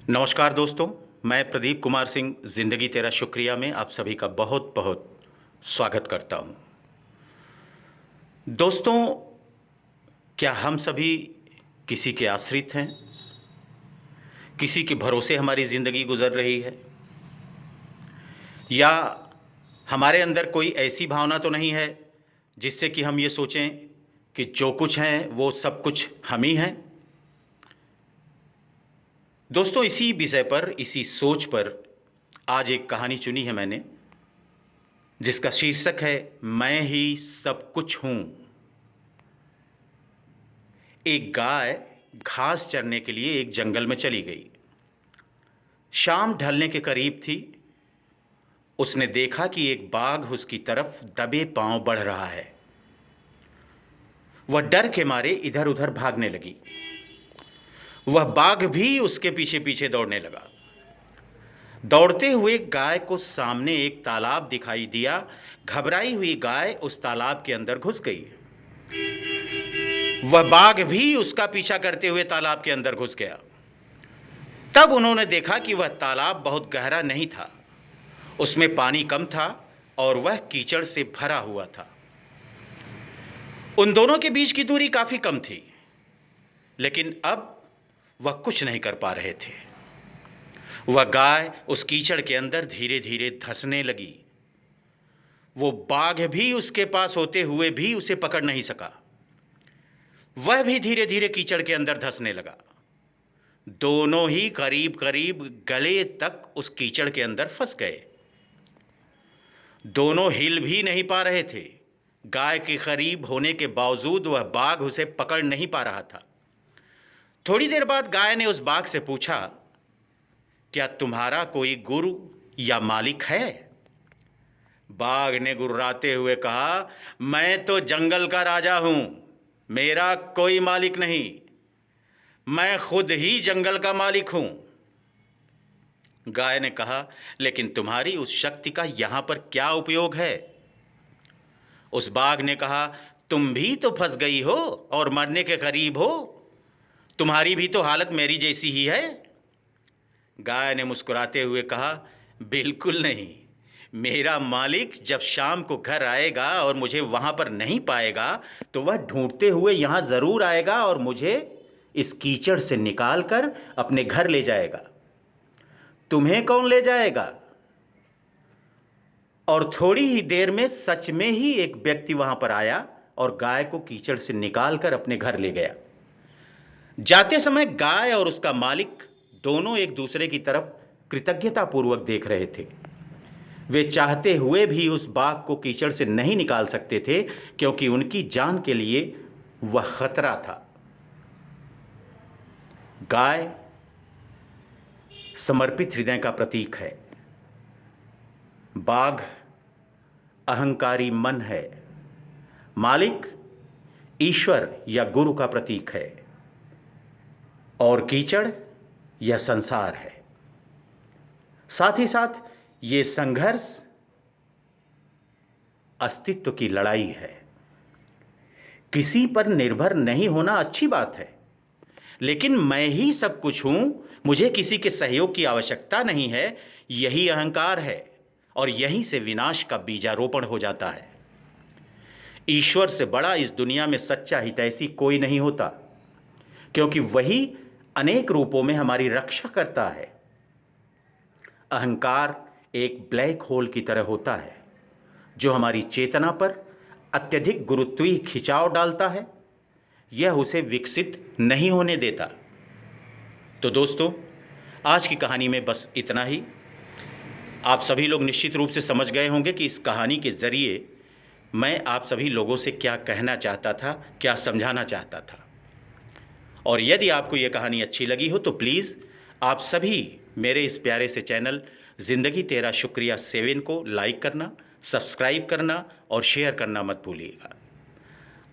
नमस्कार दोस्तों, मैं प्रदीप कुमार सिंह ज़िंदगी तेरा शुक्रिया में आप सभी का बहुत बहुत स्वागत करता हूं। दोस्तों, क्या हम सभी किसी के आश्रित हैं? किसी के भरोसे हमारी ज़िंदगी गुजर रही है? या हमारे अंदर कोई ऐसी भावना तो नहीं है जिससे कि हम ये सोचें कि जो कुछ हैं वो सब कुछ हम ही हैं? दोस्तों, इसी विषय पर, इसी सोच पर आज एक कहानी चुनी है मैंने, जिसका शीर्षक है मैं ही सब कुछ हूं। एक गाय घास चरने के लिए एक जंगल में चली गई। शाम ढलने के करीब थी। उसने देखा कि एक बाघ उसकी तरफ दबे पांव बढ़ रहा है। वह डर के मारे इधर उधर भागने लगी। वह बाघ भी उसके पीछे पीछे दौड़ने लगा। दौड़ते हुए गाय को सामने एक तालाब दिखाई दिया। घबराई हुई गाय उस तालाब के अंदर घुस गई। वह बाघ भी उसका पीछा करते हुए तालाब के अंदर घुस गया। तब उन्होंने देखा कि वह तालाब बहुत गहरा नहीं था, उसमें पानी कम था और वह कीचड़ से भरा हुआ था। उन दोनों के बीच की दूरी काफी कम थी, लेकिन अब वह कुछ नहीं कर पा रहे थे। वह गाय उस कीचड़ के अंदर धीरे धीरे धंसने लगी। वो बाघ भी उसके पास होते हुए भी उसे पकड़ नहीं सका। वह भी धीरे धीरे कीचड़ के अंदर धंसने लगा। दोनों ही करीब करीब गले तक उस कीचड़ के अंदर फंस गए। दोनों हिल भी नहीं पा रहे थे। गाय के करीब होने के बावजूद वह बाघ उसे पकड़ नहीं पा रहा था। थोड़ी देर बाद गाय ने उस बाघ से पूछा, क्या तुम्हारा कोई गुरु या मालिक है? बाघ ने गुर्राते हुए कहा, मैं तो जंगल का राजा हूं, मेरा कोई मालिक नहीं, मैं खुद ही जंगल का मालिक हूं। गाय ने कहा, लेकिन तुम्हारी उस शक्ति का यहां पर क्या उपयोग है? उस बाघ ने कहा, तुम भी तो फंस गई हो और मरने के करीब हो। तुम्हारी भी तो हालत मेरी जैसी ही है। गाय ने मुस्कुराते हुए कहा, बिल्कुल नहीं। मेरा मालिक जब शाम को घर आएगा और मुझे वहां पर नहीं पाएगा तो वह ढूंढते हुए यहां जरूर आएगा और मुझे इस कीचड़ से निकालकर अपने घर ले जाएगा। तुम्हें कौन ले जाएगा? और थोड़ी ही देर में सच में ही एक व्यक्ति वहां पर आया और गाय को कीचड़ से निकालकर अपने घर ले गया। जाते समय गाय और उसका मालिक दोनों एक दूसरे की तरफ कृतज्ञतापूर्वक देख रहे थे। वे चाहते हुए भी उस बाघ को कीचड़ से नहीं निकाल सकते थे, क्योंकि उनकी जान के लिए वह खतरा था। गाय समर्पित हृदय का प्रतीक है। बाघ अहंकारी मन है। मालिक ईश्वर या गुरु का प्रतीक है। और कीचड़ यह संसार है। साथ ही साथ ये संघर्ष अस्तित्व की लड़ाई है। किसी पर निर्भर नहीं होना अच्छी बात है, लेकिन मैं ही सब कुछ हूं, मुझे किसी के सहयोग की आवश्यकता नहीं है, यही अहंकार है और यहीं से विनाश का बीजारोपण हो जाता है। ईश्वर से बड़ा इस दुनिया में सच्चा हितैषी कोई नहीं होता, क्योंकि वही अनेक रूपों में हमारी रक्षा करता है। अहंकार एक ब्लैक होल की तरह होता है जो हमारी चेतना पर अत्यधिक गुरुत्वीय खिंचाव डालता है। यह उसे विकसित नहीं होने देता। तो दोस्तों, आज की कहानी में बस इतना ही। आप सभी लोग निश्चित रूप से समझ गए होंगे कि इस कहानी के ज़रिए मैं आप सभी लोगों से क्या कहना चाहता था, क्या समझाना चाहता था। और यदि आपको यह कहानी अच्छी लगी हो तो प्लीज़ आप सभी मेरे इस प्यारे से चैनल ज़िंदगी तेरा शुक्रिया 7 को लाइक करना, सब्सक्राइब करना और शेयर करना मत भूलिएगा।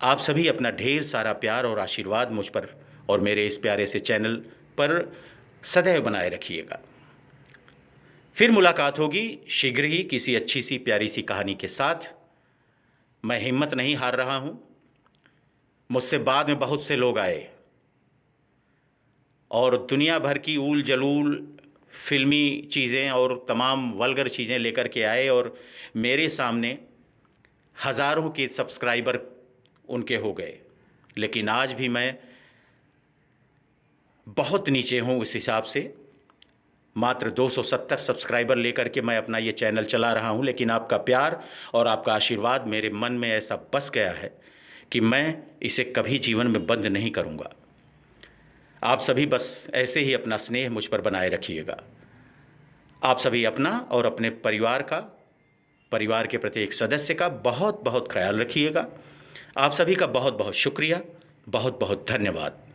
आप सभी अपना ढेर सारा प्यार और आशीर्वाद मुझ पर और मेरे इस प्यारे से चैनल पर सदैव बनाए रखिएगा। फिर मुलाकात होगी शीघ्र ही किसी अच्छी सी प्यारी सी कहानी के साथ। मैं हिम्मत नहीं हार रहा हूँ। मुझसे बाद में बहुत से लोग आए और दुनिया भर की ऊल जलूल फिल्मी चीज़ें और तमाम वल्गर चीज़ें लेकर के आए और मेरे सामने हज़ारों के सब्सक्राइबर उनके हो गए। लेकिन आज भी मैं बहुत नीचे हूँ इस हिसाब से, मात्र 270 सब्सक्राइबर लेकर के मैं अपना ये चैनल चला रहा हूँ। लेकिन आपका प्यार और आपका आशीर्वाद मेरे मन में ऐसा बस गया है कि मैं इसे कभी जीवन में बंद नहीं करूँगा। आप सभी बस ऐसे ही अपना स्नेह मुझ पर बनाए रखिएगा। आप सभी अपना और अपने परिवार का, परिवार के प्रत्येक सदस्य का बहुत बहुत ख्याल रखिएगा। आप सभी का बहुत बहुत शुक्रिया, बहुत बहुत धन्यवाद।